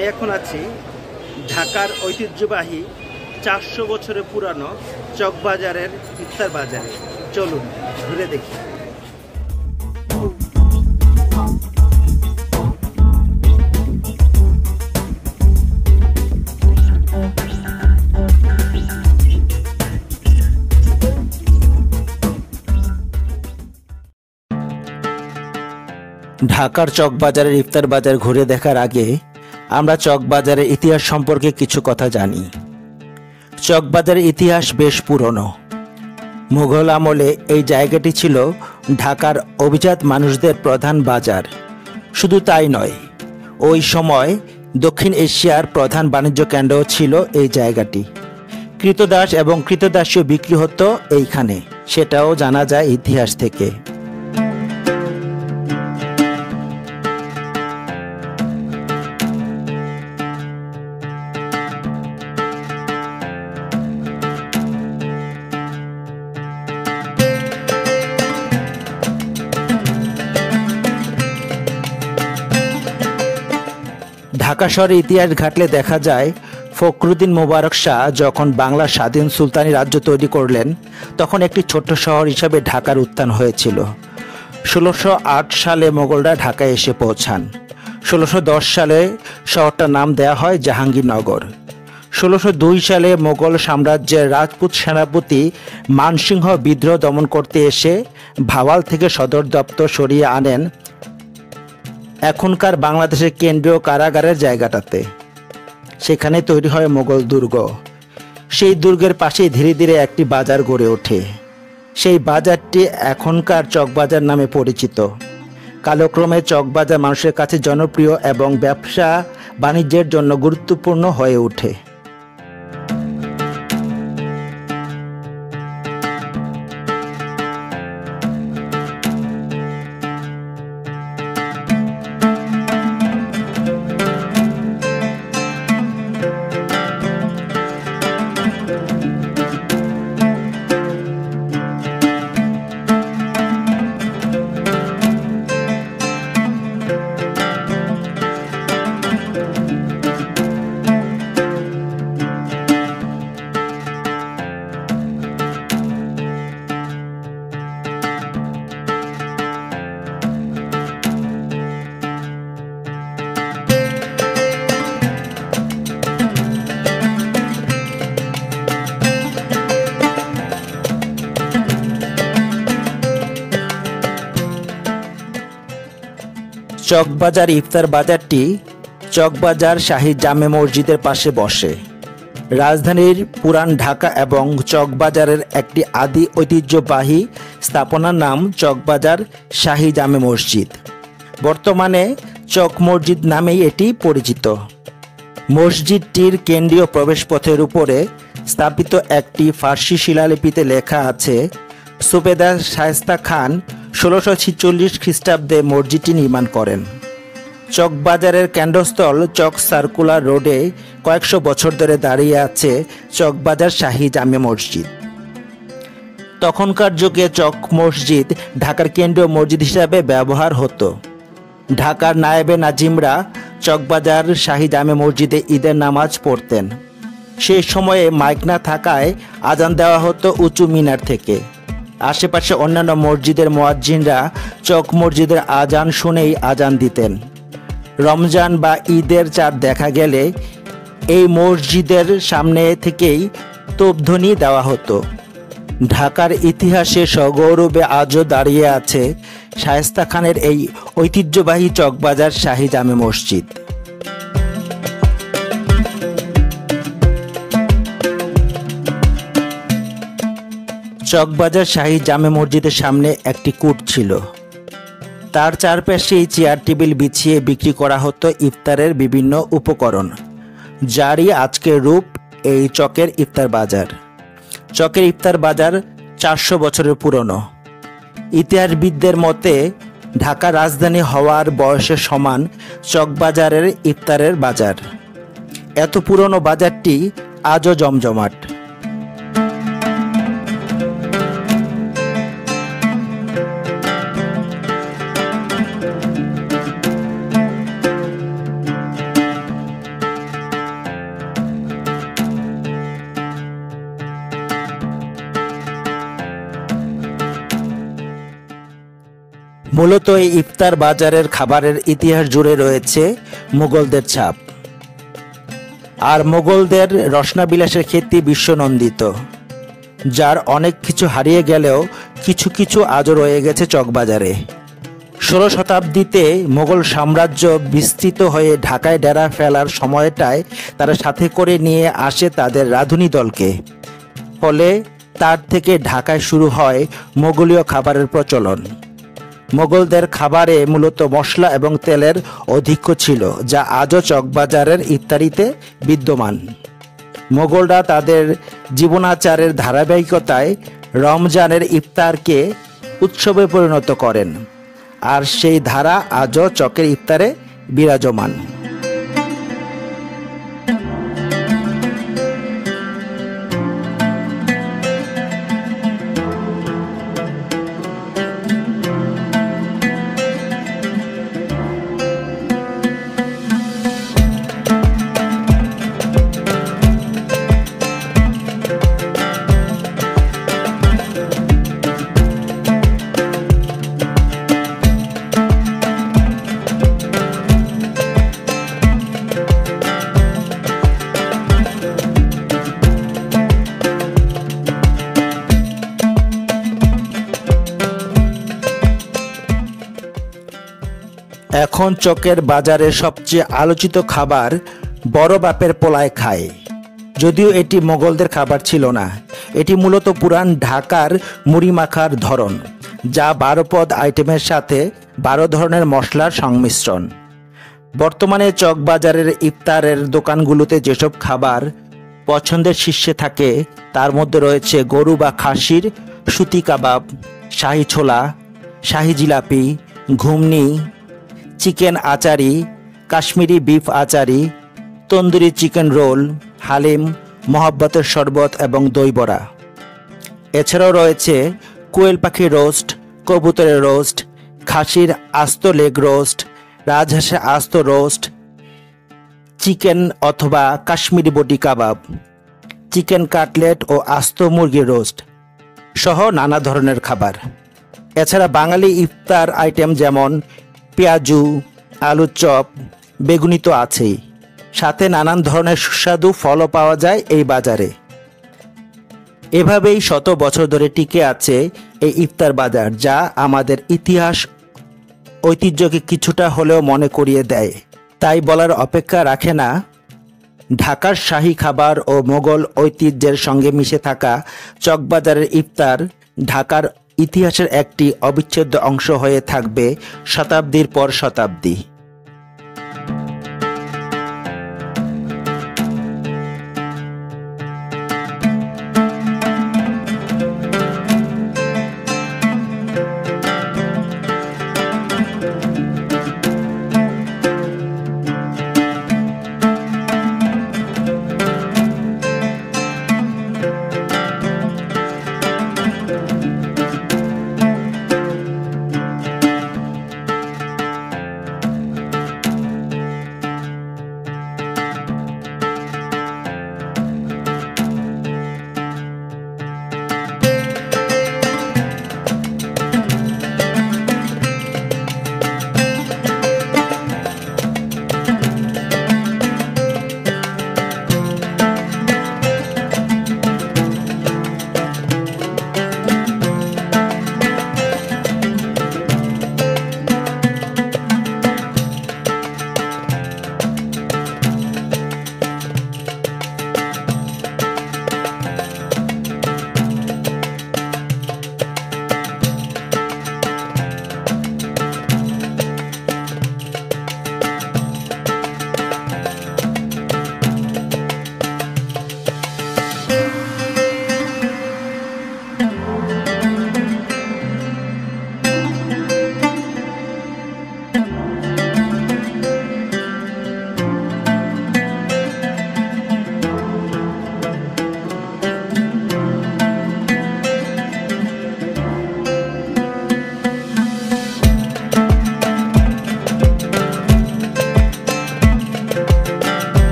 আমি এখন আছি ঢাকার ঐতিহ্যবাহী ৪০০ বছরের পুরানো চকবাজারের ইফতার বাজারে। চলুন ঘুরে দেখি। ঢাকার চকবাজারের ইফতার বাজার ঘুরে দেখার আগে আমরা চকবাজারের ইতিহাস সম্পর্কে কিছু কথা জানি। চকবাজারের ইতিহাস বেশ পুরনো। মুঘল আমলে এই জায়গাটি ছিল ঢাকার অভিজাত মানুষদের প্রধান বাজার। শুধু তাই নয়, ওই সময় দক্ষিণ এশিয়ার প্রধান বাণিজ্য কেন্দ্রও ছিল এই জায়গাটি। কৃতদাস এবং কৃতদাসীও বিক্রি হতো এইখানে, সেটাও জানা যায় ইতিহাস থেকে। ঢাকা শহরে ইতিহাস ঘাটলে দেখা যায় ফখরুদ্দীন মোবারক শাহ যখন বাংলার স্বাধীন সুলতানি রাজ্য তৈরি করলেন, তখন একটি ছোট্ট শহর হিসাবে ঢাকার উত্থান হয়েছিল। ১৬০৮ সালে মোগলরা ঢাকায় এসে পৌঁছান। ১৬১০ সালে শহরটার নাম দেয়া হয় জাহাঙ্গীরনগর। ১৬০২ সালে মোগল সাম্রাজ্যের রাজপুত সেনাপতি মানসিংহ বিদ্রোহ দমন করতে এসে ভাওয়াল থেকে সদর দপ্তর সরিয়ে আনেন এখনকার বাংলাদেশের কেন্দ্রীয় কারাগারের জায়গাটাতে। সেখানে তৈরি হয় মোগল দুর্গ। সেই দুর্গের পাশেই ধীরে ধীরে একটি বাজার গড়ে ওঠে। সেই বাজারটি এখনকার চকবাজার নামে পরিচিত। কালক্রমে চকবাজার মানুষের কাছে জনপ্রিয় এবং ব্যবসা বাণিজ্যের জন্য গুরুত্বপূর্ণ হয়ে ওঠে। চকবাজার ইফতার বাজারটি চকবাজার শাহী জামে মসজিদের পাশে বসে। রাজধানীর পুরান ঢাকা এবং চকবাজারের একটি আদি ঐতিহ্যবাহী স্থাপনার নাম চকবাজার শাহী জামে মসজিদ। বর্তমানে চক মসজিদ নামেই এটি পরিচিত। মসজিদটির কেন্দ্রীয় প্রবেশপথের উপরে স্থাপিত একটি ফার্সি শিলালিপিতে লেখা আছে, সুবেদার শায়েস্তা খান ১৬৪৬ খ্রিস্টাব্দে মসজিদটি নির্মাণ করেন। চকবাজারের কেন্দ্রস্থল চক সার্কুলার রোডে কয়েকশো বছর ধরে দাঁড়িয়ে আছে চকবাজার শাহী জামে মসজিদ। তখনকার যুগে চক মসজিদ ঢাকার কেন্দ্রীয় মসজিদ হিসাবে ব্যবহার হতো। ঢাকার নায়েবে নাজিমরা চকবাজার শাহী জামে মসজিদে ঈদের নামাজ পড়তেন। সেই সময়ে মাইক না থাকায় আজান দেওয়া হতো উঁচু মিনার থেকে। আশেপাশে অন্যান্য মসজিদের মুয়াজ্জিনরা চক মসজিদের আজান শুনেই আজান দিতেন। রমজান বা ঈদের চাঁদ দেখা গেলে এই মসজিদের সামনে থেকেই তোপধ্বনি দেওয়া হতো। ঢাকার ইতিহাসে সগৌরবে আজও দাঁড়িয়ে আছে শায়েস্তা খানের এই ঐতিহ্যবাহী চকবাজার শাহী জামে মসজিদ। চকবাজার শাহী জামে মসজিদের সামনে একটি কূট ছিল। তার চারপাশেই চেয়ার টেবিল বিছিয়ে বিক্রি করা হতো ইফতারের বিভিন্ন উপকরণ, যারই আজকের রূপ এই চকের ইফতার বাজার। চকের ইফতার বাজার ৪০০ বছরের পুরনো। ইতিহাসবিদদের মতে ঢাকা রাজধানী হওয়ার বয়সের সমান চকবাজারের ইফতারের বাজার। এত পুরনো বাজারটি আজও জমজমাট। মূলত এই ইফতার বাজারের খাবারের ইতিহাস জুড়ে রয়েছে মুঘলদের ছাপ। আর মুঘলদের রসনাবিলাসের খ্যাতি বিশ্বনন্দিত, যার অনেক কিছু হারিয়ে গেলেও কিছু কিছু আজও রয়ে গেছে চকবাজারে। 16 শতাব্দীতে মুঘল সাম্রাজ্য বিস্তৃত হয়ে ঢাকায় ডেরা ফেলার সময়টায় তারা সাথে করে নিয়ে আসে তাদের রাঁধুনি দলকে। ফলে তার থেকে ঢাকায় শুরু হয় মোগলীয় খাবারের প্রচলন। মোগলদের খাবারে মূলত মশলা এবং তেলের অধিক্য ছিল, যা আজও চকবাজারের ইফতারিতে বিদ্যমান। মোগলরা তাদের জীবনাচারের ধারাবাহিকতায় রমজানের ইফতারকে উৎসবে পরিণত করেন, আর সেই ধারা আজও চকের ইফতারে বিরাজমান। এখন চকের বাজারে সবচেয়ে আলোচিত খাবার বড় বাপের পোলায় খায়। যদিও এটি মোগলদের খাবার ছিল না, এটি মূলত পুরান ঢাকার মুড়ি মাখার ধরন, যা 12 পদ আইটেমের সাথে 12 ধরনের মশলার সংমিশ্রণ। বর্তমানে চকবাজারের ইফতারের দোকানগুলোতে যেসব খাবার পছন্দের শীর্ষে থাকে তার মধ্যে রয়েছে গরু বা খাসির সুতি কাবাব, শাহি ছোলা, শাহি jalebi, ঘুমনি, chicken achari, Kashmiri beef achari, tandoori chicken roll, Halim, মহাব্বতের শরবত এবং দই বড়া। এছাড়াও রয়েছে কোয়েল পাখির রোস্ট, কবুতরের রোস্ট, খাসির আস্ত লেগ রোস্ট, রাজহাঁসের আস্ত রোস্ট, চিকেন অথবা কাশ্মীরি বটি কাবাব, চিকেন কাটলেট ও আস্ত মুরগির রোস্ট সহ নানা ধরনের খাবার। এছাড়া বাঙালি ইফতার আইটেম যেমন পেঁয়াজু, আলুর চপ, বেগুনি তো আছেই, সাথে নানান ধরনের সুস্বাদু ফলও পাওয়া যায় এই বাজারে। এভাবেই শত বছর ধরে টিকে আছে এই ইফতার বাজার, যা আমাদের ইতিহাস ঐতিহ্যকে কিছুটা হলেও মনে করিয়ে দেয়। তাই বলার অপেক্ষা রাখে না, ঢাকার শাহী খাবার ও মোগল ঐতিহ্যের সঙ্গে মিশে থাকা চকবাজারের ইফতার ঢাকার ইতিহাসের একটি অবিচ্ছেদ্য অংশ হয়ে থাকবে শতাব্দীর পর শতাব্দী।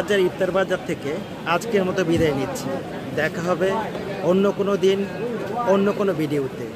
চকবাজার ইফতার বাজার থেকে আজকের মতো বিদায় নিচ্ছি। দেখা হবে অন্য কোনো দিন অন্য কোনো ভিডিওতে।